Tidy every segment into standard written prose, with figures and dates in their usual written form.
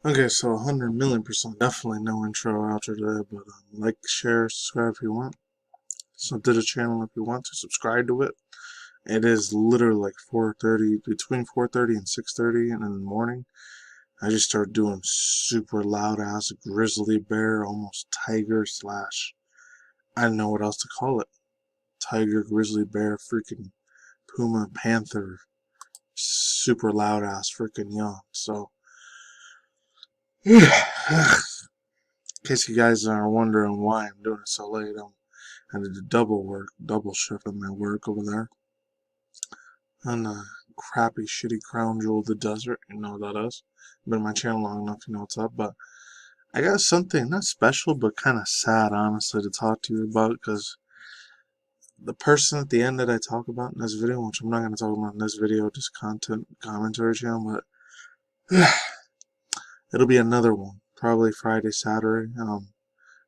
Okay, so 100,000,000% definitely no intro outro today, but like, share, subscribe if you want. Sub to the channel if you want to. Subscribe to it. It is literally like 4:30, between 4:30 and 6:30 in the morning. I just started doing super loud ass grizzly bear, almost tiger slash. I don't know what else to call it. Tiger, grizzly bear, freaking puma, panther, super loud ass freaking yawn. So. In case you guys are wondering why I'm doing it so late, I did a double shift on my work over there on the crappy, shitty crown jewel of the desert. You know what that is. Been on my channel long enough, you know what's up. But I got something not special, but kind of sad, honestly, to talk to you about, because the person at the end that I talk about in this video, which I'm not going to talk about in this video, just content commentary channel, but it'll be another one, probably Friday, Saturday.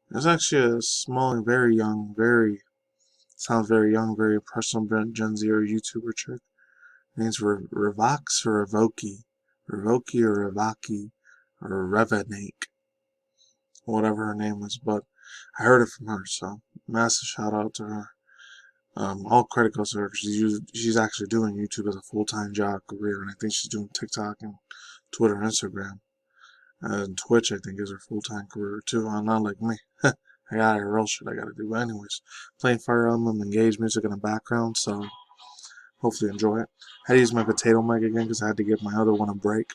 There's actually a small, very young, sounds very young, very impressionable Gen Z or YouTuber chick. Her name's Revox or Revoki or Revaki or Revenake, whatever her name is. But I heard it from her, so massive shout out to her. All credit goes to her because she's actually doing YouTube as a full-time job career, and I think she's doing TikTok and Twitter and Instagram. And Twitch, I think, is her full-time career too. Not like me. I got real shit I gotta do. But anyways, playing Fire Emblem, engage music in the background, so hopefully enjoy it. I had to use my potato mic again because I had to give my other one a break.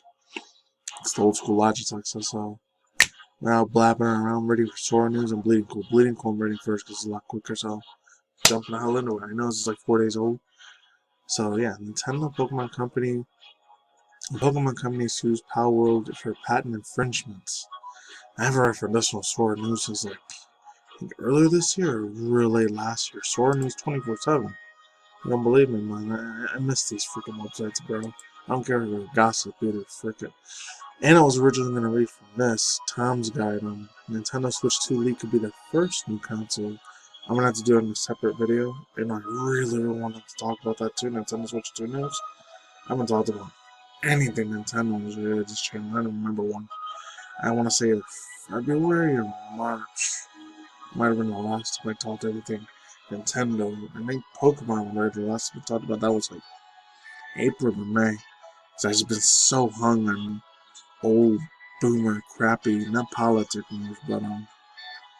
It's the old school Logitech, so now blabbering around, ready for Sora news and Bleeding Cool. Bleeding Cool I'm ready first because it's a lot quicker, so jumping the hell into it. I know this is like 4 days old. So yeah, Pokemon Company sues Palworld for patent infringements. I haven't read for this one Sora news since like I think earlier this year or really late last year. Sora news 24/7. You don't believe me, man. I miss these freaking websites, bro. I don't care if they're gossip, either freaking. And I was originally going to read from this Tom's guide on Nintendo Switch 2 leak could be the first new console. I'm going to have to do it in a separate video. And I really wanted to talk about that too, Nintendo Switch 2 news. I haven't talked about anything Nintendo was really this channel. I don't remember one. I want to say February or March. Might have been the last time I talked everything Nintendo. I think Pokemon were the last time we talked about that was like April or May. So I've just been so hung on old boomer crappy, not politic news, but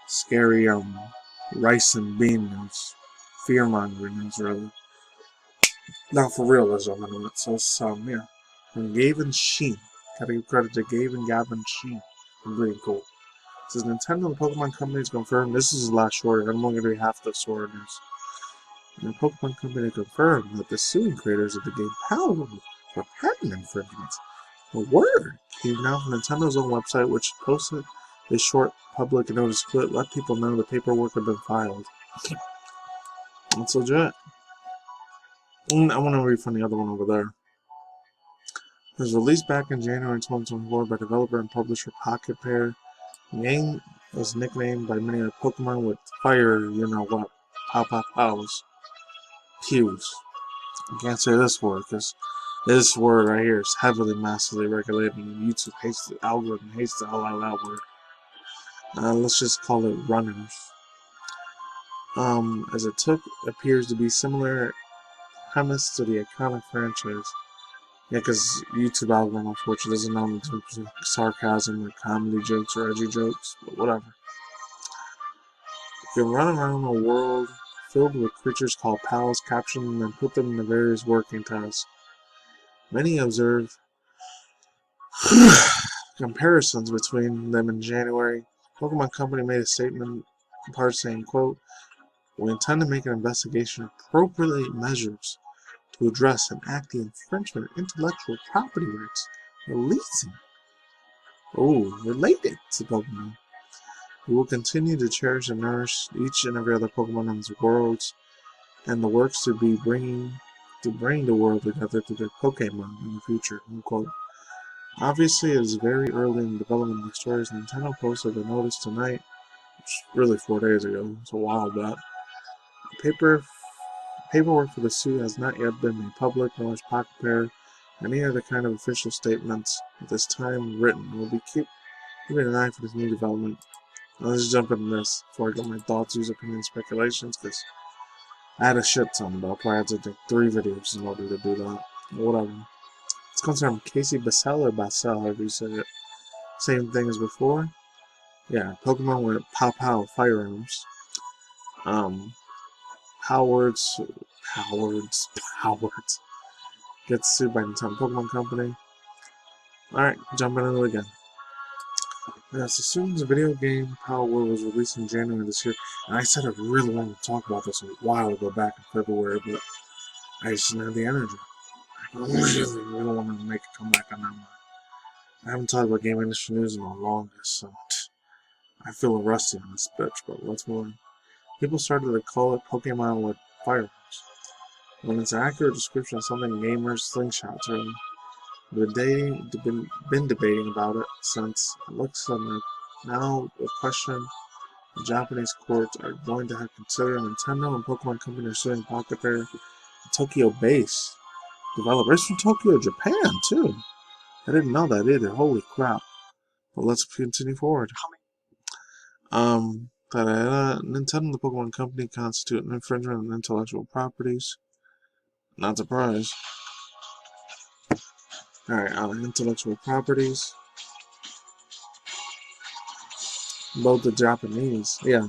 scary rice and bean news. Fear mongering news really. Not for realism and it. So it's yeah. From Gavin Sheen. Gotta give credit to Gavin Sheen. Really cool. It says Nintendo and Pokemon companies confirmed this is the last short. I'm only gonna read half the Sora news. And the Pokemon Company confirmed that the suing creators of the game Palworld for patent infringements. The word came down from Nintendo's own website, which posted a short public notice clip, let people know the paperwork had been filed. That's legit. I want to read from the other one over there. It was released back in January 2024 by developer and publisher Pocket Pair. The game was nicknamed by many of Pokemon with fire, you know what, pows. Pews. I can't say this word because this word right here is heavily, massively regulated, and YouTube hates the algorithm, hates the hell out of that word. Let's just call it runners. As it appears to be similar premise to the iconic franchise. Yeah, because YouTube algorithm unfortunately doesn't know the difference between sarcasm or comedy jokes or edgy jokes, but whatever. You can run around a world filled with creatures called pals, capture them, and put them into various working tasks. Many observe comparisons between them in January. Pokemon Company made a statement in part saying, quote, "We intend to make an investigation of appropriate measures to address and act the infringement of intellectual property rights releasing related to Pokemon. We will continue to cherish and nourish each and every other Pokemon in the worlds and the works to bring the world together through their Pokemon in the future." Unquote. Obviously, it is very early in the development of the stories. Nintendo posted a notice tonight, which is really 4 days ago. It's a while back. Paperwork for the suit has not yet been made public, nor has Pocket Pair Any other kind of official statements, at this time written, will be keeping an eye for this new development. Now let's jump into this before I get my thoughts, views, opinions, speculations, because I had a shit ton, but I'll probably have to do 3 videos in order to do that. Whatever. It's concerned Casey Bassell or Bassell, however you say it. Same thing as before. Yeah, Pokemon with Pow Pow firearms. Powards gets sued by Nintendo Pokemon Company. Alright, jumping into it again. Yes, as soon as the video game Power World was released in January this year, and I said I really wanted to talk about this a while ago back in February, but I just didn't have the energy. I really want to make a comeback on that one. I haven't talked about game industry news in the longest, so I feel rusty on this bitch, but let's move on. People started to call it Pokemon with firearms, when it's an accurate description of something gamers slingshots are. We've been debating about it since it looks like now the question the Japanese courts are going to have considered Nintendo and Pokemon Company are suing Pocket Pair, Tokyo-based developers from Tokyo, Japan, too. I didn't know that either. Holy crap. But let's continue forward. Nintendo and the Pokemon Company constitute an infringement of intellectual properties. Not surprised. Alright, intellectual properties. Both the Japanese. Yeah.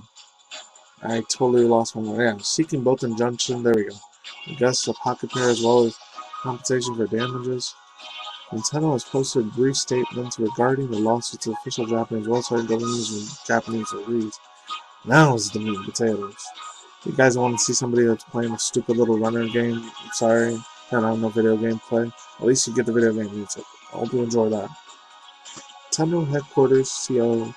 I totally lost my mind. Yeah, seeking both injunction. There we go. I guess a Pocket Pair as well as compensation for damages. Nintendo has posted brief statements regarding the lawsuits to official Japanese website governments and Japanese reads. Now is the meat and potatoes. You guys want to see somebody that's playing a stupid little runner game? I'm sorry, I don't know video game play. At least you get the video game music. I hope you enjoy that. Nintendo headquarters CEO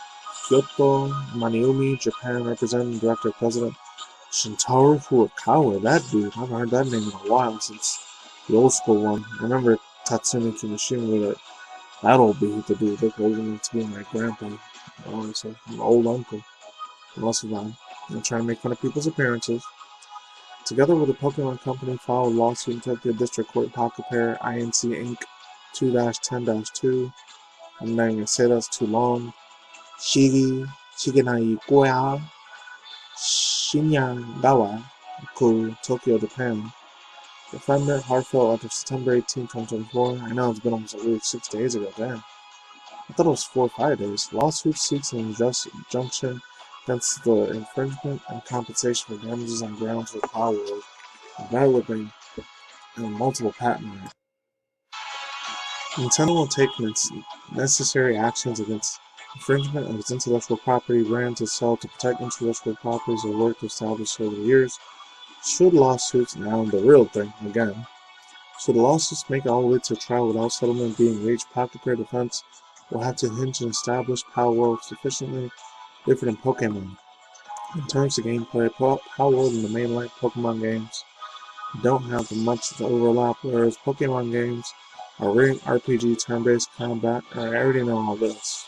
Kyoto Maniumi, Japan representative director president Shintaro Furukawa. That dude, I haven't heard that name in a while since the old school one. I remember Tatsumi Kimishima with it. That old dude, the dude looked old enough to be my grandpa. Honestly, an old uncle. Unless I'm trying to make fun of people's appearances. Together with the Pokemon Company, filed a lawsuit in Tokyo District Court Pocket Pair INC Inc. 2-10-2. I'm not even gonna say that's too long. Shigenai Goya Shinyagawa, Tokyo, Japan. Defendant heartfelt after September 18, 2024. I know it's been almost a week, 6 days ago, damn. I thought it was 4 or 5 days. Lawsuit seeks an injunction against the infringement and compensation for damages on grounds of Power World, developing multiple patent rights. Nintendo will take necessary actions against infringement of its intellectual property ran to sell to protect intellectual properties or work established over the years. Should lawsuits, now the real thing again, should lawsuits make it all the way to trial without settlement being reached, Pocket Pair defense will have to hinge and establish Power World sufficiently different in Pokemon. In terms of gameplay, Power World and the mainline Pokemon games don't have much overlap, whereas Pokemon games are RPG turn-based combat. I already know all this.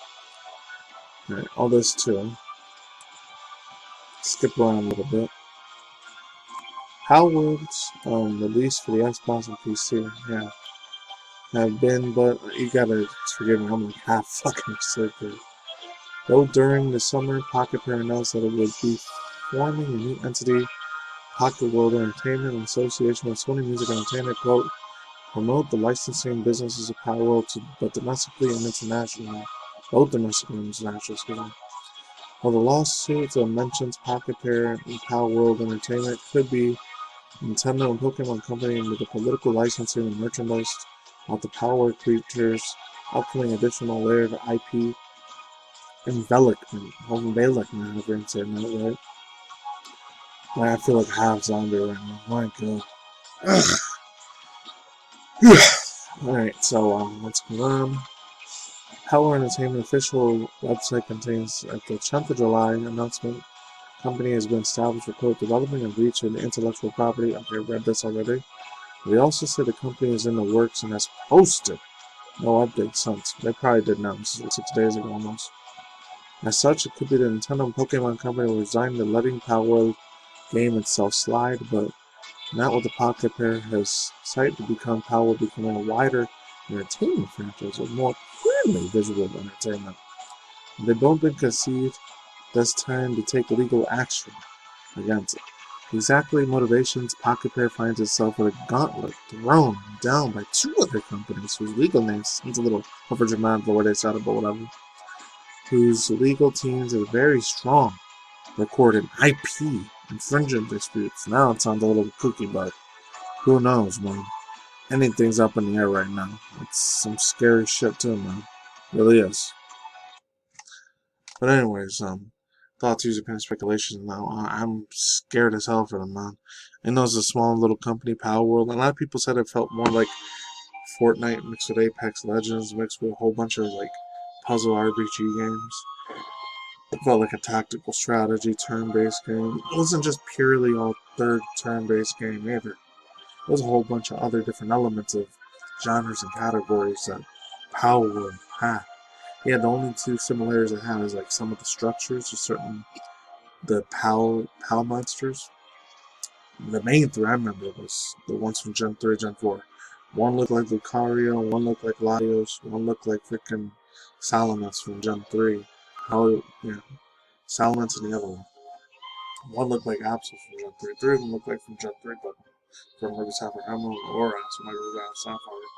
Alright, all this too. Skip around a little bit. Power Worlds released for the Xbox and PC. Yeah. Have been, but you gotta forgive me, I'm like half fucking sick here. Though during the summer, Pocket Pair announced that it would be forming a new entity, Pocket World Entertainment, in association with Sony Music Entertainment, quote, promote the licensing businesses of Power World, but domestically and internationally, both domestically and internationally, excuse me. While the lawsuit mentions Pocket Pair and Power World Entertainment could be Nintendo and Pokemon Company with the political licensing and merchandise of the Power Creatures, upcoming additional layer of IP envelopment, if I'm saying that right. I feel like half zombie right now. My god. Alright, so let's go on. Power Entertainment official website contains at the 10th of July announcement. Company has been established for quote developing and breach of intellectual property. Okay, read this already. We also said the company is in the works and has posted no updates since. They probably did now. This is 6 days ago almost. As such, it could be the Nintendo and Pokemon Company will resign to letting Power World game itself slide, but not with the Pocket Pair has sight to become Power World becoming a wider entertainment franchise with more clearly visual entertainment. They both been conceived this time to take legal action against it. Exactly motivations, Pocket Pair finds itself with a gauntlet thrown down by two other companies whose legal names, it's a little overdramatic the way they said it, but whatever, whose legal teams are very strong, recorded IP infringement disputes. Now it sounds a little kooky, but who knows, man. Anything's up in the air right now. It's some scary shit too, man. Really is. But anyways, thoughts, use opinion, speculation. Now I'm scared as hell for them, man. I know it's a small little company, Palworld, and a lot of people said it felt more like Fortnite mixed with Apex Legends, mixed with a whole bunch of like puzzle RPG games. It felt like a tactical strategy turn-based game. It wasn't just purely all third turn-based game either. There's a whole bunch of other different elements of genres and categories that Palworld had. Yeah, the only two similarities it had is like some of the structures of the PAL monsters. The main three I remember was the ones from Gen 3, Gen 4. One looked like Lucario, one looked like Latios, one looked like freaking Salamence from Gen 3. Salamence and the other one. One looked like Absol from Gen 3. Three of them looked like from Gen 3, but from Ruby Sapphire Emerald or from like Ruby Sapphire.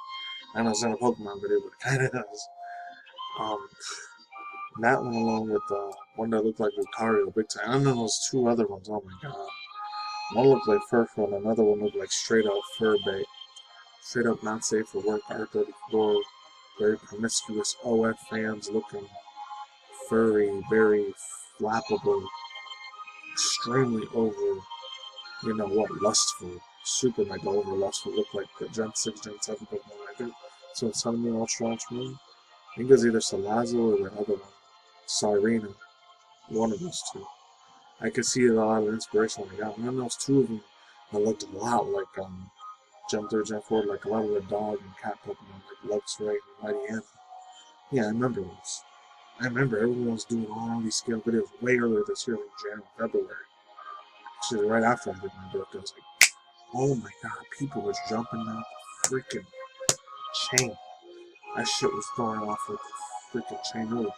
I know it's not a Pokemon video, but it kind of does. That one along with the one that looked like Lucario big time. And then those two other ones, oh my god. One looked like Furfront, another one looked like straight up Furbait. Straight up not safe for work, R34, very promiscuous OF fans looking furry, very flappable, extremely over, lustful, super mega over lustful, look like the Gen 6, Gen 7 Pokemon like it. So it's telling me Ultra Ultramoon. I think it was either Salazzle or the other one, Cyrena. One of those two. I could see a lot of inspiration when I got one of those two of them that looked a lot like Gen 3, Gen 4, like a lot of the dog and cat Pokemon, like Luxray and Mighty Anna. Yeah, I remember those. I remember everyone was doing all these scale videos way earlier this year, like January, February. Actually, right after I did my birthday, I was like, oh my god, people was jumping off the freaking chain. That shit was throwing off like the freaking chain. They were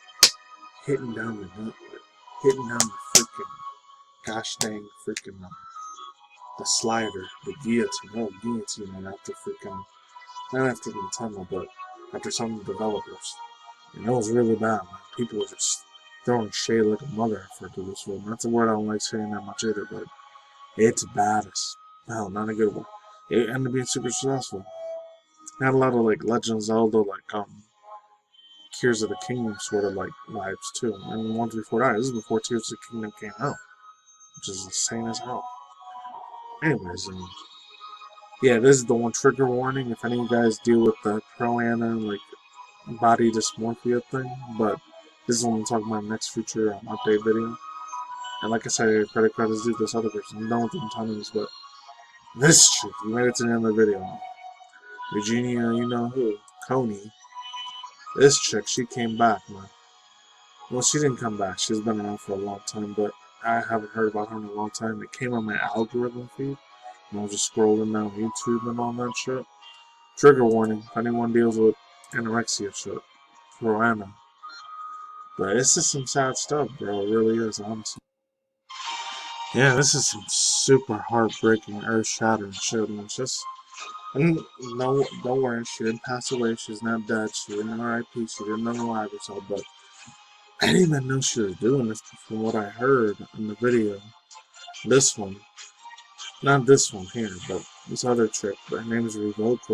hitting down the nut, hitting down the freaking gosh dang freaking the slider, the guillotine, and after freaking, not after Nintendo, but after some of the developers. And it was really bad, man. People were just throwing shade like a mother for this film. That's a word I don't like saying that much either, but it's bad as hell, not a good one. It ended up being super successful. It had a lot of like Legend of Zelda, like Tears of the Kingdom sort of like vibes too. And one before that, this is before Tears of the Kingdom came out, which is insane as hell. Anyways, yeah, this is the one trigger warning if any of you guys deal with the pro-ana, like, body dysmorphia thing, but this is what I'm talking about in the next future update video. And like I said, credit is due to this other person. I'm done with the tons, but this chick, you made it to the end of the video. Eugenia, you know who, Cooney. This chick, she came back, man. Well, she didn't come back. She's been around for a long time, but I haven't heard about her in a long time. It came on my algorithm feed. And I was just scrolling down YouTube and all that shit. Trigger warning if anyone deals with anorexia shit. Pro-ana. But this is some sad stuff, bro. It really is, honestly. Yeah, this is some super heartbreaking, earth-shattering shit. And it's just, no, don't worry. She didn't pass away. She's not dead. She didn't RIP. She didn't unalive herself. But I didn't even know she was doing this from what I heard in the video. This one. Not this one here, but this other chick. Her name is Revox.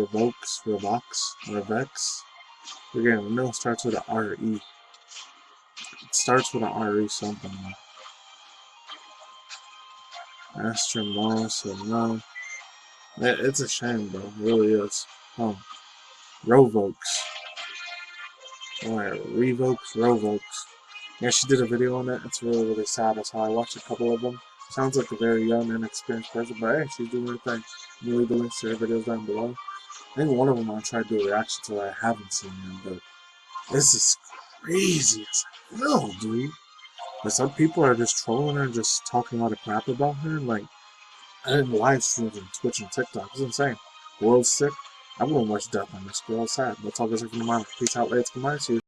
Again, we know it starts with an R-E. It starts with an R-E something. Astro Moss, so no. It's a shame, bro. It really is. Oh. Revoves. Alright, Revoves. Yeah, she did a video on it. It's really, really sad. That's how I watched a couple of them. Sounds like a very young, inexperienced person, but hey, she's doing her thing. You can leave the links to her videos down below. I think one of them I tried to do a reaction to that I haven't seen yet, but this is crazy as hell, dude. But some people are just trolling her and just talking a lot of crap about her, and like, and live streams on Twitch and TikTok. It's insane. World's sick. I wouldn't wish death on this girl. Sad. That's all goes from the mind. Peace out, lads. Goodbye. See you.